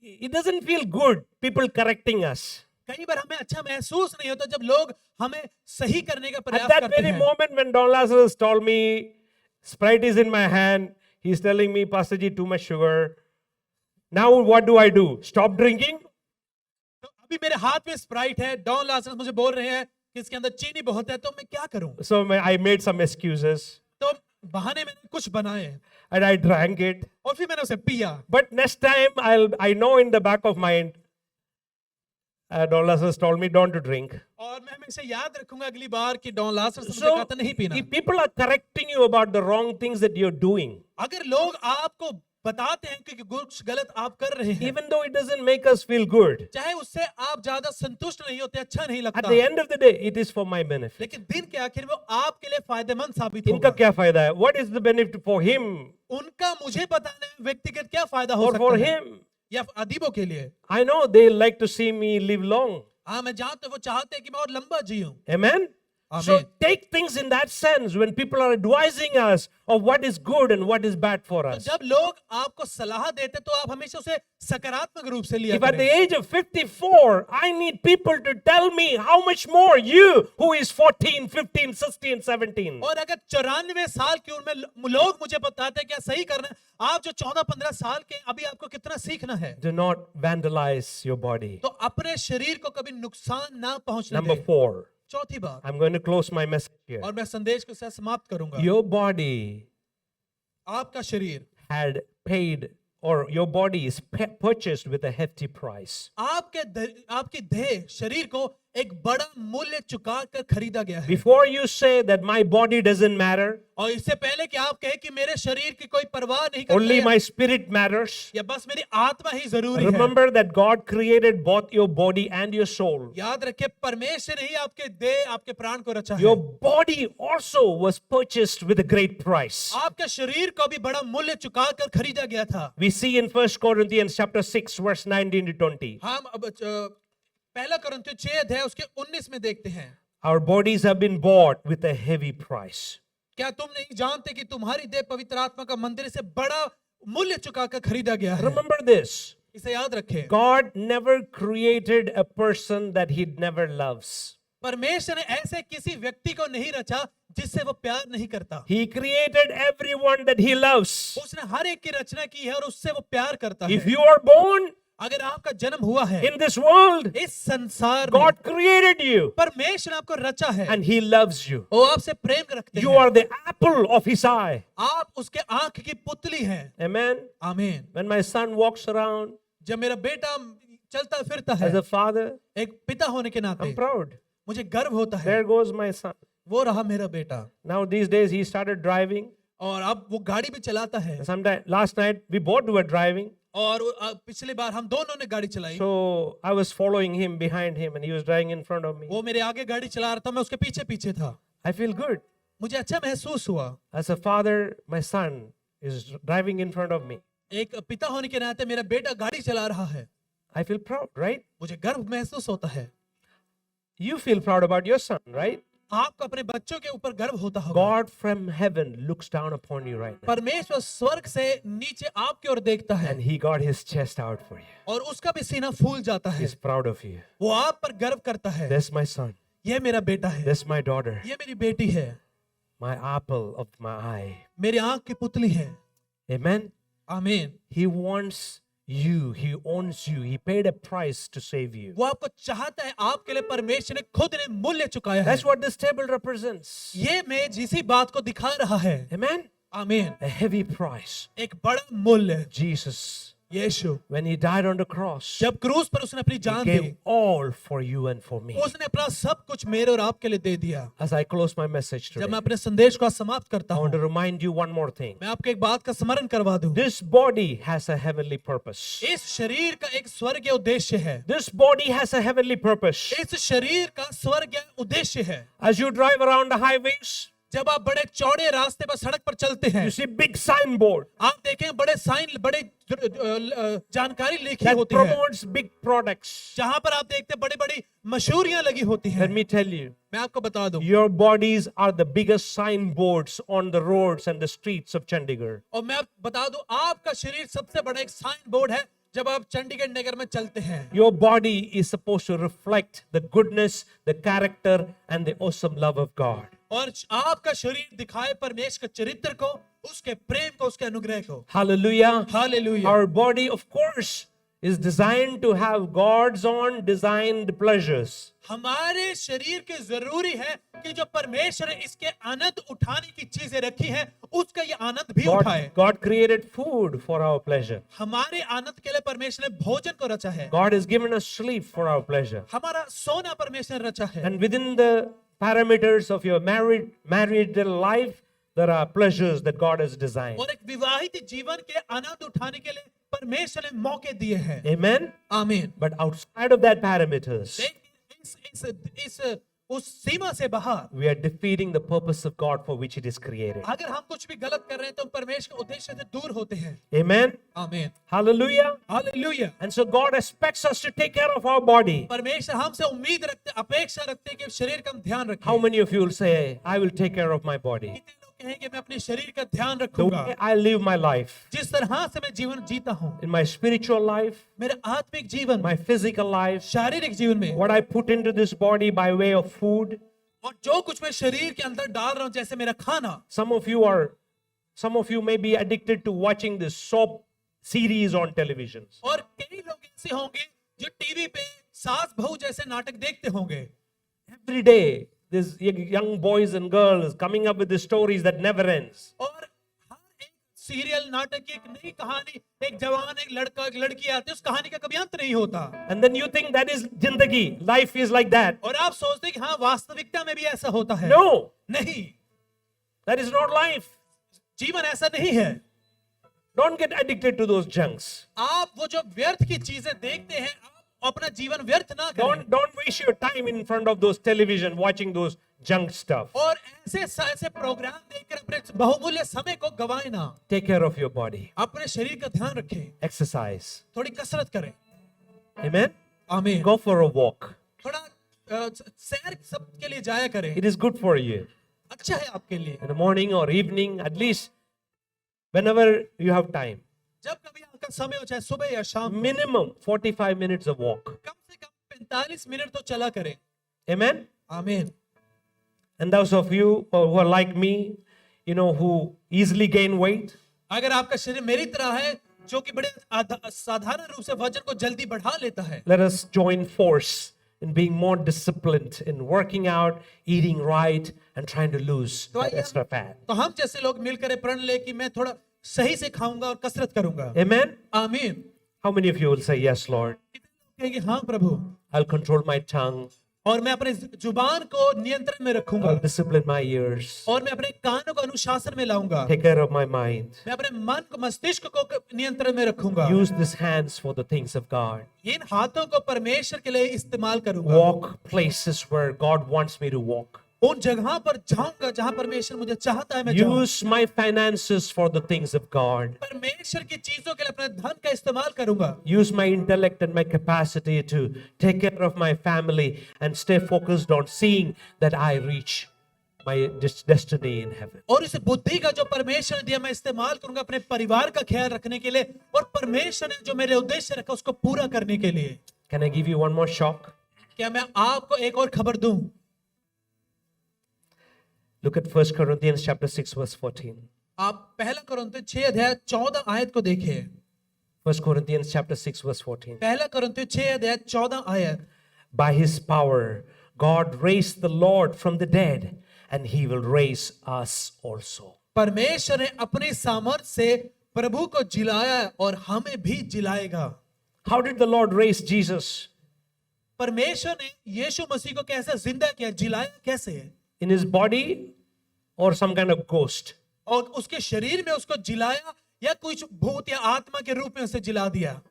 it doesn't feel good people correcting us. कई बार हमें अच्छा महसूस नहीं होता जब लोग हमें सही करने का At प्रयास that करते very हैं। moment when Don Lazarus told me, Sprite is in my hand, he's telling me, Pastor Ji, too much sugar. Now what do I do? Stop drinking? तो अभी मेरे हाथ में स्प्राइट है, डॉन लाजरस मुझे बोल रहे हैं कि इसके अंदर चीनी बहुत है, तो मैं क्या करूं? So I made some excuses तो बहाने मैंने कुछ बनाए and I drank it. और फिर मैंने उसे पिया। But next time I know in the back of mind, Don Lazarus told me don't to drink. और मैं हमेशा याद रखूंगा अगली बार कि डॉन लाजरस मुझे So कहा था नहीं पीना। if people are correcting you about the wrong things that you're doing, अगर लोग आपको बताते हैं कि कुछ गलत आप कर रहे हैं, even though it doesn't make us feel good, चाहे उससे आप ज्यादा संतुष्ट नहीं होते, अच्छा नहीं at लगता, the end of the day, it is for my benefit. लेकिन दिन के आखिर में वो आपके लिए फायदेमंद साबित इनका होगा। क्या फायदा है? What is the benefit for him उनका मुझे बताने में व्यक्तिगत क्या फायदा हो or for सकता है him? या अदीबों के लिए? I know they like to see me live long. हाँ मैं जानता हूं वो चाहते हैं कि मैं और लंबा जीऊं। Amen? So आमीन। take things in that sense when people are advising us of what is good and what is bad for तो us. जब लोग आपको सलाह देते तो आप हमेशा उसे सकारात्मक रूप से लिया If at the करें। age of 54, I need people to tell me how much more you, who is 14, 15, 16, 17. और अगर 94 साल की उम्र में लोग मुझे बताते हैं क्या सही करना है, आप जो 14-15 साल के अभी आपको कितना सीखना है, Do not vandalize your body. तो अपने शरीर को कभी नुकसान ना पहुंचने Number दें। 4. चौथी बात, I'm going to close my message here. और मैं संदेश के साथ समाप्त करूंगा। Your body आपका शरीर, had paid, or your body is purchased with a hefty price. आपकी देह शरीर को एक बड़ा मूल्य चुका कर खरीदा गया है। Before you say that my body doesn't matter, और इससे पहले कि आप कहें कि मेरे शरीर की कोई परवाह नहीं करता only है, my spirit matters, या बस मेरी आत्मा ही जरूरी है। remember that God created both your body and your soul. याद रखें परमेश्वर ने ही आपके देह आपके प्राण को रचा Your है। body also was purchased with a great price. आपके शरीर को भी बड़ा मूल्य चुका कर खरीदा गया था। We see in 1 Corinthians chapter 6 verse 19 to 20. हम अब पहला कुरिन्थियों 6 अध्याय उसके 19 में देखते हैं, Our bodies have been bought with a heavy price. क्या तुम नहीं जानते कि तुम्हारी देह पवित्र आत्मा का मंदिर से बड़ा मूल्य चुका कर खरीदा गया है। Remember this. इसे याद रखें, God never created a person that he never loves. परमेश्वर ने ऐसे किसी व्यक्ति को नहीं रचा जिससे वो प्यार नहीं करता। He created everyone that he loves. उसने हर एक की रचना की है और उससे वो प्यार करता If है। you are born अगर आपका जन्म हुआ है in this world, इस संसार में, God created you परमेश्वर ने आपको रचा है and he loves you. वो आपसे प्रेम रखते You हैं। are the apple of his eye. आप उसके आंख की पुतली हैं। Amen. आमीन। When my son walks around जब मेरा बेटा चलता फिरता है as a father, एक पिता होने के नाते I'm proud. मुझे गर्व होता है। There goes my son. वो रहा मेरा बेटा, Now these days he started driving. और अब वो गाड़ी भी चलाता है। Sometime last night we both were driving. और पिछली बार हम दोनों ने गाड़ी चलाई, So I was following him behind him and he was driving in front of me. वो मेरे आगे गाड़ी चला रहा था, मैं उसके पीछे पीछे था। I feel good. मुझे अच्छा महसूस हुआ। As a father, my son is driving in front of me. एक पिता होने के नाते मेरा बेटा गाड़ी चला रहा है, I feel proud, right? मुझे गर्व महसूस होता है। You feel proud about your son, right? आपको अपने बच्चों के ऊपर गर्व होता होगा। God from heaven looks down upon you right now. परमेश्वर स्वर्ग से नीचे आपकी ओर देखता है And he got his chest out for you. और उसका भी सीना फूल जाता है। He's proud of you. वो आप पर गर्व करता है। That's my son. ये मेरा बेटा है, That's my daughter. ये मेरी बेटी है, My apple of my eye. मेरी आंख की पुतली है। Amen. आमीन। He wants you. He owns you. He paid a price to save you. वो आपको चाहता है, आपके लिए परमेश्वर ने खुद ने मूल्य चुकाया है। That's what this table represents. ये मेज इसी बात को दिखा रहा है। Amen. आमीन। A heavy price. एक बड़ा मूल्य, Jesus, Yeshu when he died on the cross, जब क्रूस पर उसने अपनी he जान gave the, all for you and for me. उसने अपना सब कुछ मेरे और आपके लिए दे दिया। As I close my message जब today, मैं अपने संदेश को आज समाप्त करता I want हूँ, to remind you one more thing. मैं आपको एक बात का स्मरण करवा दूं। This body has a heavenly purpose. इस शरीर का एक स्वर्गीय उद्देश्य है। This body has a heavenly purpose. इस शरीर का स्वर्गीय उद्देश्य है। As you drive around the highways, जब आप बड़े चौड़े रास्ते पर सड़क पर चलते हैं, you see big signboard आप देखें बड़े साइन, बड़े जानकारी लिखी that होती है, promotes big products. जहां पर आप देखते हैं बड़ी बड़ी मशहूरियां लगी होती हैं। Let me tell you, मैं आपको बता दूं, your bodies are the biggest signboards on the roads and the streets of Chandigarh. और मैं बता दूं, आपका शरीर सबसे बड़ा एक साइन बोर्ड है जब आप चंडीगढ़ नगर में चलते हैं। Your body is supposed to reflect the goodness, the character, and the awesome love of God. और आपका शरीर दिखाए परमेश्वर के चरित्र को, उसके प्रेम को, उसके अनुग्रह को। Hallelujah. Hallelujah. Our body, of course, is designed to have God's own designed pleasures. हमारे शरीर के जरूरी है कि जो परमेश्वर ने इसके आनंद उठाने की चीजें रखी हैं, उसका ये आनंद भी उठाए। God created food for our pleasure. हमारे आनंद के लिए परमेश्वर ने भोजन को रचा है। God has given us sleep for our pleasure. हमारा सोना परमेश्वर ने रचा है। And within the parameters of your marital life, there are pleasures that God has designed. और एक विवाहित जीवन के आनंद उठाने के लिए परमेश्वर ने मौके दिए हैं। Amen. आमीन। But outside of that parameters, लेकिन इस उस सीमा से बाहर, we are defeating the purpose of God for which it is created. अगर हम कुछ भी गलत कर रहे हैं तो हम परमेश्वर के उद्देश्य से दूर होते हैं। Amen. आमीन, Hallelujah. Hallelujah. And so God expects us to take care of our body. परमेश्वर हमसे उम्मीद रखते, अपेक्षा रखते हैं कि शरीर का हम ध्यान रखें। How many of you will say, I will take care of my body? कितने लोग कहेंगे मैं अपने शरीर का ध्यान The रखूंगा? way I live my life, जिस तरह से मैं जीवन जीता हूँ, in my spiritual life, मेरे आत्मिक जीवन, my physical life, शारीरिक जीवन में, what I put into this body by way of food. और जो कुछ मैं शरीर के अंदर डाल रहा हूँ, जैसे मेरा खाना। Some of you may be addicted to watching this soap series on television. और कई लोग ऐसे होंगे जो टीवी पे सास बहू जैसे नाटक देखते होंगे। Every day, these young boys and girls coming up with the stories that never ends. और हर एक सीरियल नाटक की एक नई कहानी, एक जवान, एक लड़का, एक लड़की आते हैं, उस कहानी का कभी अंत नहीं होता। And then you think that is jindagi, life is like that. और आप सोचते हैं कि हाँ, वास्तविकता में भी ऐसा होता है। No, नहीं, that is not life. जीवन ऐसा नहीं है। Don't get addicted to those junks. आप वो जो व्यर्थ की चीजें देखते हैं, आप अपना जीवन व्यर्थ ना करें। Don't waste your time in front of those television watching those junk stuff. और ऐसे प्रोग्राम देखकर अपने बहुमूल्य समय को गवाए ना। Take care of your body. अपने शरीर का ध्यान रखें, Exercise. थोड़ी कसरत करें। Amen. आमीन। Go for a walk. थोड़ा सैर सबके लिए जाया करें, It is good for you. अच्छा है आपके लिए। In the morning or evening, at least whenever you have time. जब कभी आपका समय हो, चाहे सुबह या शाम, Minimum 45 minutes of walk. कम से कम 45 मिनट तो चला करें। Amen. आमीन। And those of you who are like me, who easily gain weight, अगर आपका शरीर मेरी तरह है, जो कि बड़े साधारण रूप से वजन को जल्दी बढ़ा लेता है, let us join force in being more disciplined in working out, eating right, and trying to lose तो that आइए extra fat. तो हम जैसे लोग मिलकर प्रण ले कि मैं थोड़ा सही से खाऊंगा और कसरत करूंगा। Amen. आमीन। How many of you will say, yes, Lord, कितने लोग कहेंगे हाँ प्रभु, I'll control my tongue, और मैं अपने जुबान को नियंत्रण में रखूंगा, I'll discipline my ears, और मैं अपने कानों को अनुशासन में लाऊंगा, take care of my mind, मैं अपने मन को, मस्तिष्क को नियंत्रण में रखूंगा, use these hands for the things of God, इन हाथों को परमेश्वर के लिए इस्तेमाल करूंगा, walk places where God wants me to walk, उन जगहों पर जाऊंगा जहां परमेश्वर मुझे चाहता है मैं जाऊं, use my finances for the things of God, परमेश्वर की चीजों के लिए अपने धन का इस्तेमाल करूंगा, use my intellect and my capacity to take care of my family and stay focused on seeing that I reach my destiny in heaven. और इस बुद्धि का जो परमेश्वर ने दिया मैं इस्तेमाल करूंगा अपने परिवार का ख्याल रखने के लिए, और परमेश्वर ने जो मेरे उद्देश्य रखा उसको पूरा करने के लिए। Can I give you one more shock? क्या मैं आपको एक और खबर दूं? Look at 1 Corinthians chapter 6 verse 14. आप पहला कोरिन्थियों 6 अध्याय 14 आयत को देखिए। 1 Corinthians chapter 6 verse 14. पहला कोरिन्थियों 6 अध्याय 14 आयत। By his power, God raised the Lord from the dead, and he will raise us also. परमेश्वर ने अपनी सामर्थ से प्रभु को जिलाया और हमें भी जिलाएगा। How did the Lord raise Jesus? परमेश्वर ने यीशु मसीह को कैसे जिंदा किया, जिलाया कैसे? In his body or some kind of ghost? और उसके शरीर में उसको जिलाया या कुछ भूत या आत्मा के रूप में उसे जिला दिया?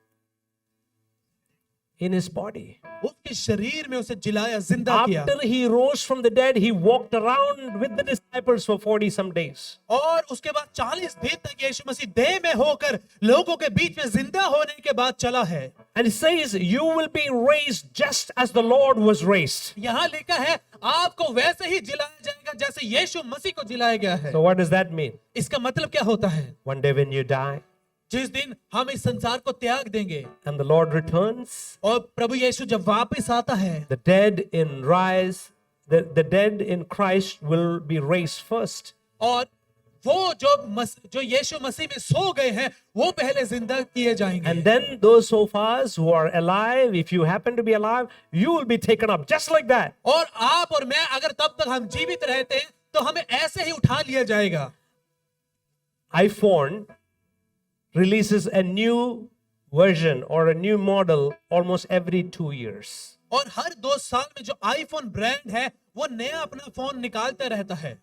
In his body. उसके शरीर में उसे जिलाया, जिंदा किया। After he rose from the dead, he walked around with the disciples for 40 some days. और उसके बाद 40 दिन तक यीशु मसीह देह में होकर लोगों के बीच में जिंदा होने के बाद चला है। And it says, you will be raised just as the Lord was raised. यहाँ लिखा है आपको वैसे ही जिलाया जाएगा जैसे यीशु मसीह को जिलाया गया है। So what does that mean? इसका मतलब क्या होता है? One day when you die जिस दिन हम इस संसार को त्याग देंगे and the Lord returns, और प्रभु यीशु जब वापस आता है, the dead in Christ will be raised first. और वो जो यीशु मसीह में सो गए हैं वो पहले जिंदा किए जाएंगे। And then those of us who are alive, if you happen to be alive, you will be taken up just like that. और आप और मैं अगर तब तक हम जीवित रहते हैं तो हमें ऐसे ही उठा लिया जाएगा। iPhone releases a new version or a new model almost every 2 years. और हर 2 साल में जो आईफोन ब्रांड है वो नया अपना फोन निकालता रहता है।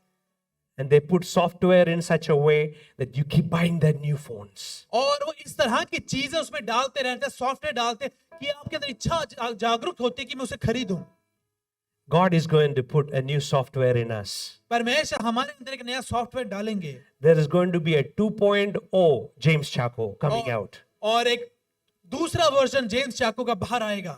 And they put software in such a way that you keep buying their new phones. और वो इस तरह की चीजें उसमें डालते रहते हैं, सॉफ्टवेयर डालते कि आपके अंदर इच्छा जागरूक होती है कि मैं उसे खरीदूं। God is going to put a new software in us. परमेश्वर हमारे अंदर एक नया सॉफ्टवेयर डालेंगे There is going to be a 2.0 James Chaco coming out और एक दूसरा वर्जन जेम्स चाको का बाहर आएगा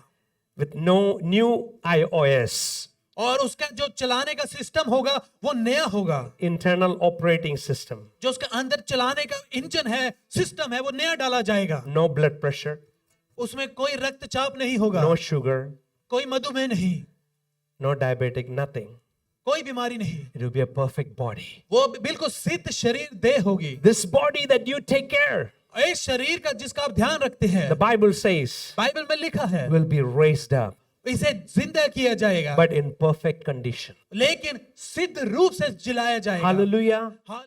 with no new iOS, और उसका जो चलाने का सिस्टम होगा वो नया होगा internal operating system, जो उसके अंदर चलाने का इंजन है सिस्टम है वो नया डाला जाएगा no blood pressure, उसमें कोई रक्तचाप नहीं होगा no sugar, कोई मधुमेह नहीं no diabetic, nothing. कोई बीमारी नहीं It will be a perfect body. वो बिल्कुल सिद्ध शरीर देह होगी This body that you take care, इस शरीर का जिसका आप ध्यान रखते हैं the Bible says, बाइबल में लिखा है will be raised up, इसे जिंदा किया जाएगा but in perfect condition. लेकिन सिद्ध रूप से जिलाया जाएगा Hallelujah. हाँ,